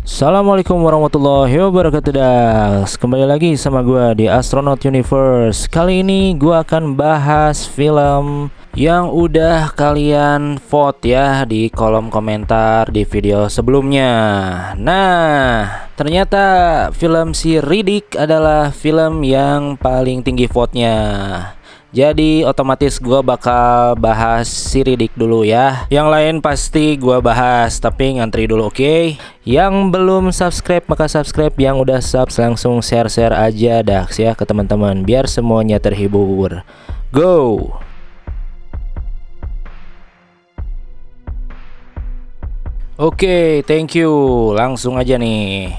Assalamualaikum warahmatullahi wabarakatuh Dax. Kembali lagi sama gue di Astronaut Universe. Kali ini gue akan bahas film yang udah kalian vote ya di kolom komentar di video sebelumnya. Nah, ternyata film si Riddick adalah film yang paling tinggi vote-nya. Jadi otomatis gue bakal bahas si Riddick dulu ya. Yang lain pasti gue bahas, tapi ngantri dulu, oke? Yang belum subscribe maka subscribe, yang udah subs langsung share-share aja Dax ya ke teman-teman biar semuanya terhibur. Go! Oke, thank you. Langsung aja nih.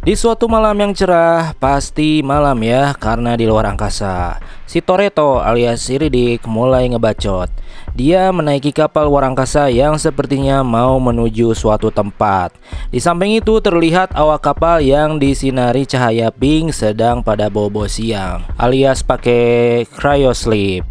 Di suatu malam yang cerah, pasti malam ya karena di luar angkasa, si Toretto alias si Riddick mulai ngebacot. Dia menaiki kapal luar angkasa yang sepertinya mau menuju suatu tempat. Di samping itu terlihat awak kapal yang disinari cahaya pink sedang pada bobo siang alias pakai cryosleep.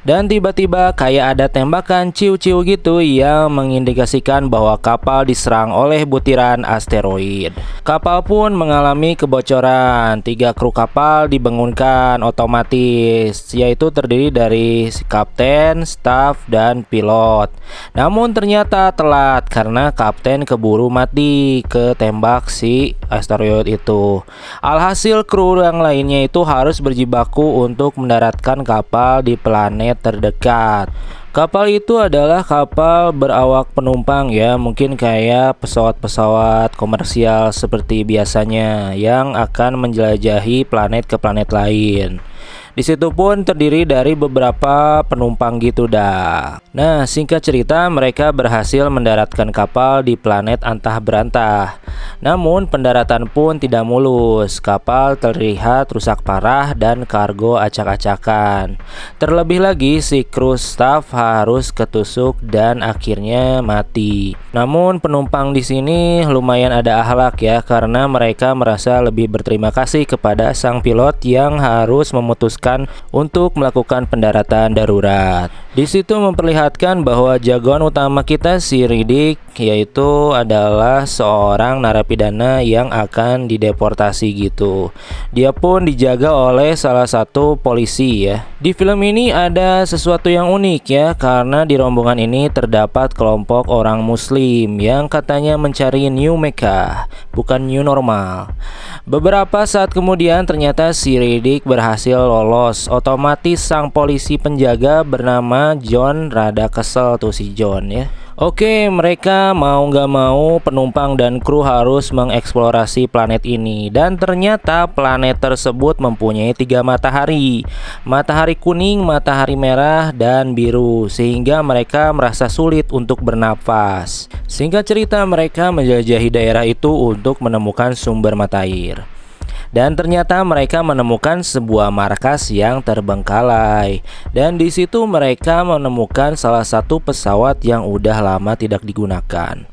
Dan tiba-tiba kayak ada tembakan ciu-ciu gitu yang mengindikasikan bahwa kapal diserang oleh butiran asteroid. Kapal pun mengalami kebocoran. 3 kru kapal dibangunkan otomatis, yaitu terdiri dari si kapten, staf, dan pilot. Namun ternyata telat karena kapten keburu mati ketembak si asteroid itu. Alhasil kru yang lainnya itu harus berjibaku untuk mendaratkan kapal di planet terdekat. Kapal itu adalah kapal berawak penumpang ya, mungkin kayak pesawat-pesawat komersial seperti biasanya yang akan menjelajahi planet ke planet lain. Di situ pun terdiri dari beberapa penumpang gitu dah. Nah, singkat cerita mereka berhasil mendaratkan kapal di planet antah berantah. Namun pendaratan pun tidak mulus. Kapal terlihat rusak parah dan kargo acak-acakan. Terlebih lagi si kru staff harus ketusuk dan akhirnya mati. Namun penumpang di sini lumayan ada akhlak ya, karena mereka merasa lebih berterima kasih kepada sang pilot yang harus memutuskan untuk melakukan pendaratan darurat. Di situ memperlihatkan bahwa jagoan utama kita si Riddick yaitu adalah seorang narapidana yang akan dideportasi gitu. Dia pun dijaga oleh salah satu polisi ya. Di film ini ada sesuatu yang unik ya, karena di rombongan ini terdapat kelompok orang muslim yang katanya mencari New Mecca, bukan New Normal. Beberapa saat kemudian ternyata si Riddick berhasil lolos. Otomatis sang polisi penjaga bernama John rada kesel tuh si John ya. Oke, mereka mau nggak mau penumpang dan kru harus mengeksplorasi planet ini. Dan ternyata planet tersebut mempunyai 3 matahari. Matahari kuning, matahari merah, dan biru. Sehingga mereka merasa sulit untuk bernafas. Singkat cerita mereka menjelajahi daerah itu untuk menemukan sumber mata air. Dan ternyata mereka menemukan sebuah markas yang terbengkalai. Dan di situ mereka menemukan salah satu pesawat yang udah lama tidak digunakan.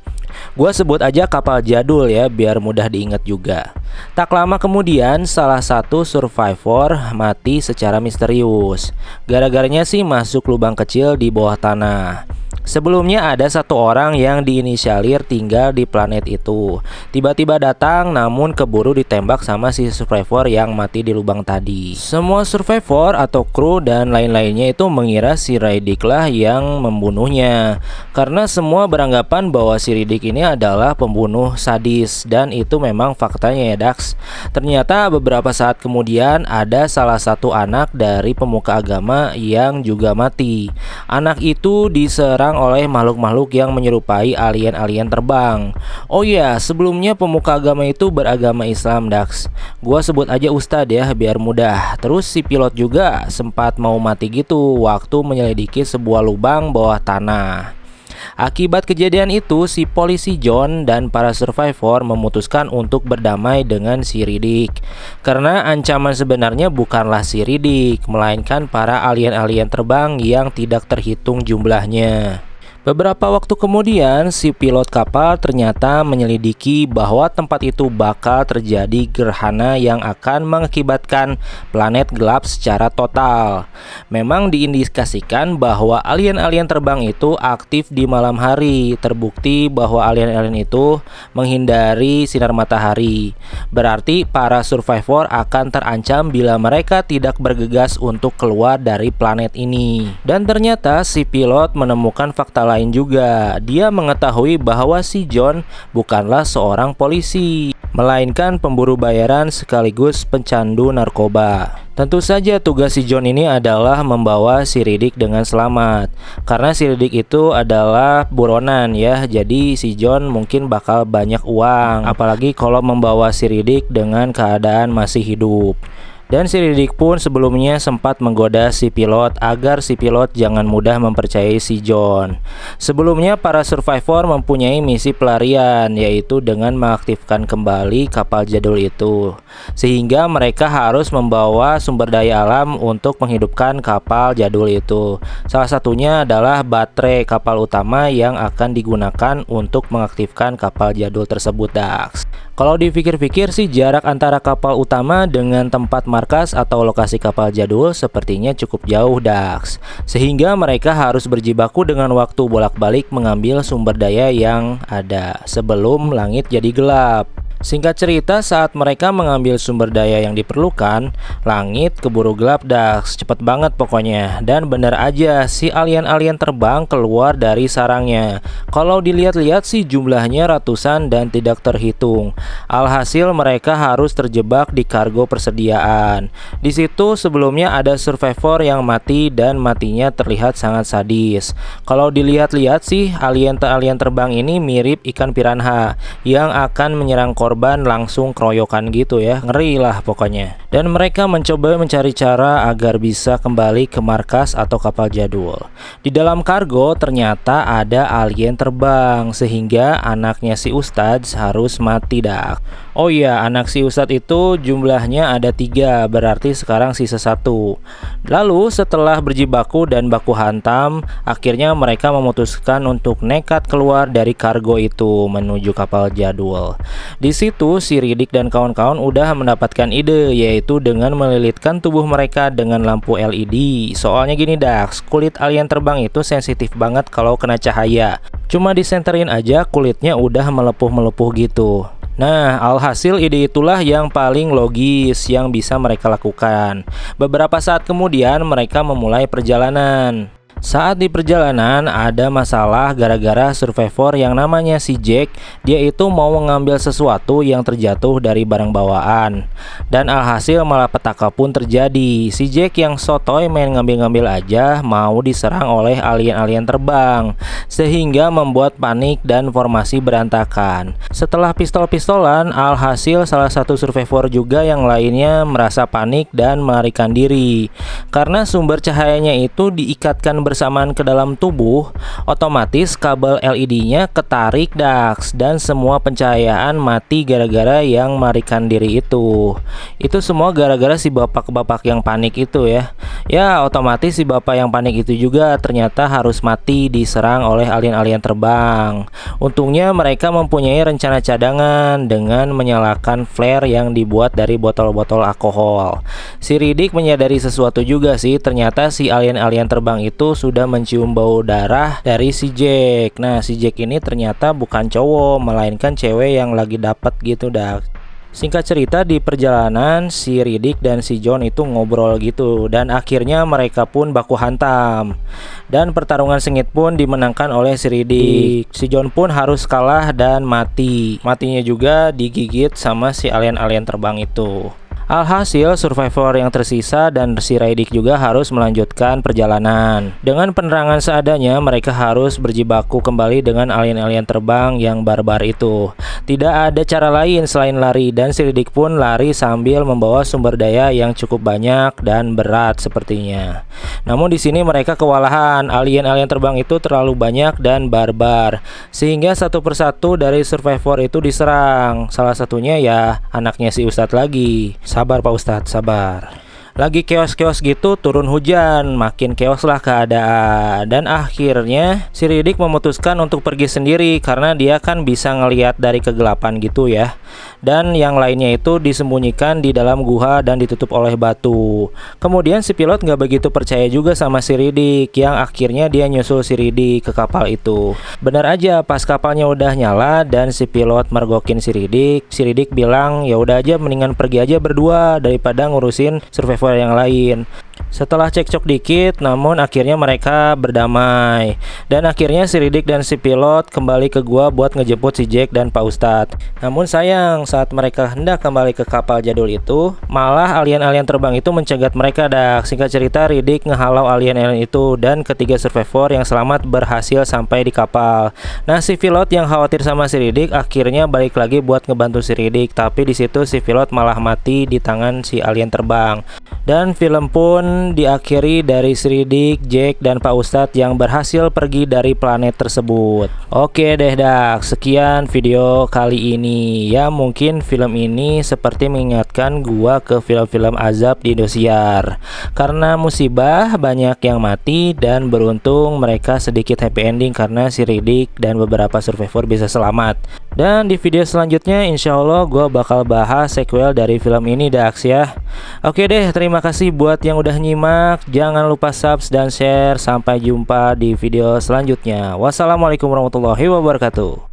Gua sebut aja kapal jadul ya biar mudah diingat juga. Tak lama kemudian salah satu survivor mati secara misterius. Gara-garanya sih masuk lubang kecil di bawah tanah. Sebelumnya ada satu orang yang diinisialir tinggal di planet itu. Tiba-tiba datang namun keburu ditembak sama si survivor yang mati di lubang tadi. Semua survivor atau kru dan lain-lainnya itu mengira si Riddick lah yang membunuhnya, karena semua beranggapan bahwa si Riddick ini adalah pembunuh sadis. Dan itu memang faktanya ya Dax. Ternyata beberapa saat kemudian ada salah satu anak dari pemuka agama yang juga mati. Anak itu diserang oleh makhluk-makhluk yang menyerupai alien-alien terbang. Oh ya, sebelumnya pemuka agama itu beragama Islam Dax. Gua sebut aja Ustadz ya biar mudah. Terus si pilot juga sempat mau mati gitu waktu menyelidiki sebuah lubang bawah tanah. Akibat kejadian itu, si polisi John dan para survivor memutuskan untuk berdamai dengan si Riddick. Karena ancaman sebenarnya bukanlah si Riddick, melainkan para alien-alien terbang yang tidak terhitung jumlahnya. Beberapa waktu kemudian, si pilot kapal ternyata menyelidiki bahwa tempat itu bakal terjadi gerhana yang akan mengakibatkan planet gelap secara total. Memang diindikasikan bahwa alien-alien terbang itu aktif di malam hari. Terbukti bahwa alien-alien itu menghindari sinar matahari. Berarti para survivor akan terancam bila mereka tidak bergegas untuk keluar dari planet ini. Dan ternyata si pilot menemukan fakta lain juga. Dia mengetahui bahwa si John bukanlah seorang polisi, melainkan pemburu bayaran sekaligus pencandu narkoba. Tentu saja tugas si John ini adalah membawa si Riddick dengan selamat. Karena si Riddick itu adalah buronan ya. Jadi si John mungkin bakal banyak uang, apalagi kalau membawa si Riddick dengan keadaan masih hidup. Dan si Riddick pun sebelumnya sempat menggoda si pilot agar si pilot jangan mudah mempercayai si John. Sebelumnya para survivor mempunyai misi pelarian, yaitu dengan mengaktifkan kembali kapal jadul itu. Sehingga mereka harus membawa sumber daya alam untuk menghidupkan kapal jadul itu. Salah satunya adalah baterai kapal utama yang akan digunakan untuk mengaktifkan kapal jadul tersebut, Dax. Kalau dipikir-pikir sih, jarak antara kapal utama dengan tempat markas atau lokasi kapal jadul sepertinya cukup jauh, Dax. Sehingga mereka harus berjibaku dengan waktu bolak-balik mengambil sumber daya yang ada sebelum langit jadi gelap. Singkat cerita, saat mereka mengambil sumber daya yang diperlukan, langit keburu gelap, Dax. Cepet banget pokoknya. Dan benar aja, si alien-alien terbang keluar dari sarangnya. Kalau dilihat-lihat sih jumlahnya ratusan dan tidak terhitung. Alhasil mereka harus terjebak di kargo persediaan. Di situ sebelumnya ada survivor yang mati dan matinya terlihat sangat sadis. Kalau dilihat-lihat sih, alien terbang ini mirip ikan piranha yang akan menyerang korban langsung keroyokan gitu ya. Ngeri lah pokoknya. Dan mereka mencoba mencari cara agar bisa kembali ke markas atau kapal jadul. Di dalam kargo ternyata ada alien terbang, sehingga anaknya si Ustadz harus mati, dah. Oh iya, anak si Ustadz itu jumlahnya ada 3, berarti sekarang sisa 1. Lalu setelah berjibaku dan baku hantam, akhirnya mereka memutuskan untuk nekat keluar dari kargo itu menuju kapal jadul. Di situ si Riddick dan kawan-kawan udah mendapatkan ide, yaitu dengan melilitkan tubuh mereka dengan lampu LED. Soalnya gini, Dax, kulit alien terbang itu sensitif banget kalau kena cahaya. Cuma disenterin aja kulitnya udah melepuh-melepuh gitu. Nah, alhasil ide itulah yang paling logis yang bisa mereka lakukan. Beberapa saat kemudian mereka memulai perjalanan. Saat di perjalanan ada masalah gara-gara survivor yang namanya si Jack. Dia itu mau mengambil sesuatu yang terjatuh dari barang bawaan. Dan alhasil malapetaka pun terjadi. Si Jack yang sotoy main ngambil-ngambil aja mau diserang oleh alien-alien terbang, sehingga membuat panik dan formasi berantakan. Setelah pistol-pistolan, alhasil salah satu survivor juga yang lainnya merasa panik dan melarikan diri. Karena sumber cahayanya itu diikatkan bersamaan ke dalam tubuh, otomatis kabel LED-nya ketarik, Dax, dan semua pencahayaan mati gara-gara yang melarikan diri itu. Itu semua gara-gara si bapak-bapak yang panik itu ya. Ya, otomatis si bapak yang panik itu juga ternyata harus mati diserang oleh alien-alien terbang. Untungnya mereka mempunyai rencana cadangan dengan menyalakan flare yang dibuat dari botol-botol alkohol. Si Riddick menyadari sesuatu juga sih, ternyata si alien-alien terbang itu sudah mencium bau darah dari si Jack. Nah, si Jack ini ternyata bukan cowok, melainkan cewek yang lagi dapat gitu, dah. Singkat cerita, di perjalanan si Riddick dan si John itu ngobrol gitu, dan akhirnya mereka pun baku hantam. Dan pertarungan sengit pun dimenangkan oleh si Riddick. Si John pun harus kalah dan mati. Matinya juga digigit sama si alien-alien terbang itu. Alhasil survivor yang tersisa dan si Riddick juga harus melanjutkan perjalanan. Dengan penerangan seadanya, mereka harus berjibaku kembali dengan alien-alien terbang yang barbar itu. Tidak ada cara lain selain lari, dan si Riddick pun lari sambil membawa sumber daya yang cukup banyak dan berat sepertinya. Namun di sini mereka kewalahan, alien-alien terbang itu terlalu banyak dan barbar, sehingga satu persatu dari survivor itu diserang. Salah satunya ya anaknya si Ustadz lagi. Sabar Pak Ustadz, sabar. Lagi keos-keos gitu turun hujan, makin keos lah keadaan. Dan akhirnya si Riddick memutuskan untuk pergi sendiri karena dia kan bisa ngelihat dari kegelapan gitu ya. Dan yang lainnya itu disembunyikan di dalam gua dan ditutup oleh batu. Kemudian si pilot nggak begitu percaya juga sama si Riddick, yang akhirnya dia nyusul si Riddick ke kapal itu. Benar aja, pas kapalnya udah nyala dan si pilot mergokin si Riddick bilang ya udah aja, mendingan pergi aja berdua daripada ngurusin survivor yang lain. Setelah cekcok dikit, namun akhirnya mereka berdamai. Dan akhirnya si Riddick dan si pilot kembali ke gua buat ngejemput si Jack dan Pak Ustadz. Namun sayang, saat mereka hendak kembali ke kapal jadul itu, malah alien-alien terbang itu mencegat mereka dak. Singkat cerita, Riddick ngehalau alien-alien itu dan ketiga survivor yang selamat berhasil sampai di kapal. Nah, si pilot yang khawatir sama si Riddick akhirnya balik lagi buat ngebantu si Riddick, tapi di situ si pilot malah mati di tangan si alien terbang. Dan film pun diakhiri dari si Riddick, Jack, dan Pak Ustadz yang berhasil pergi dari planet tersebut. Oke deh dak, sekian video kali ini. Ya mungkin film ini seperti mengingatkan gua ke film-film azab di Indosiar. Karena musibah banyak yang mati dan beruntung mereka sedikit happy ending karena si Riddick dan beberapa survivor bisa selamat. Dan di video selanjutnya insya Allah gue bakal bahas sequel dari film ini Dax ya. Oke deh, terima kasih buat yang udah nyimak. Jangan lupa subs dan share. Sampai jumpa di video selanjutnya. Wassalamualaikum warahmatullahi wabarakatuh.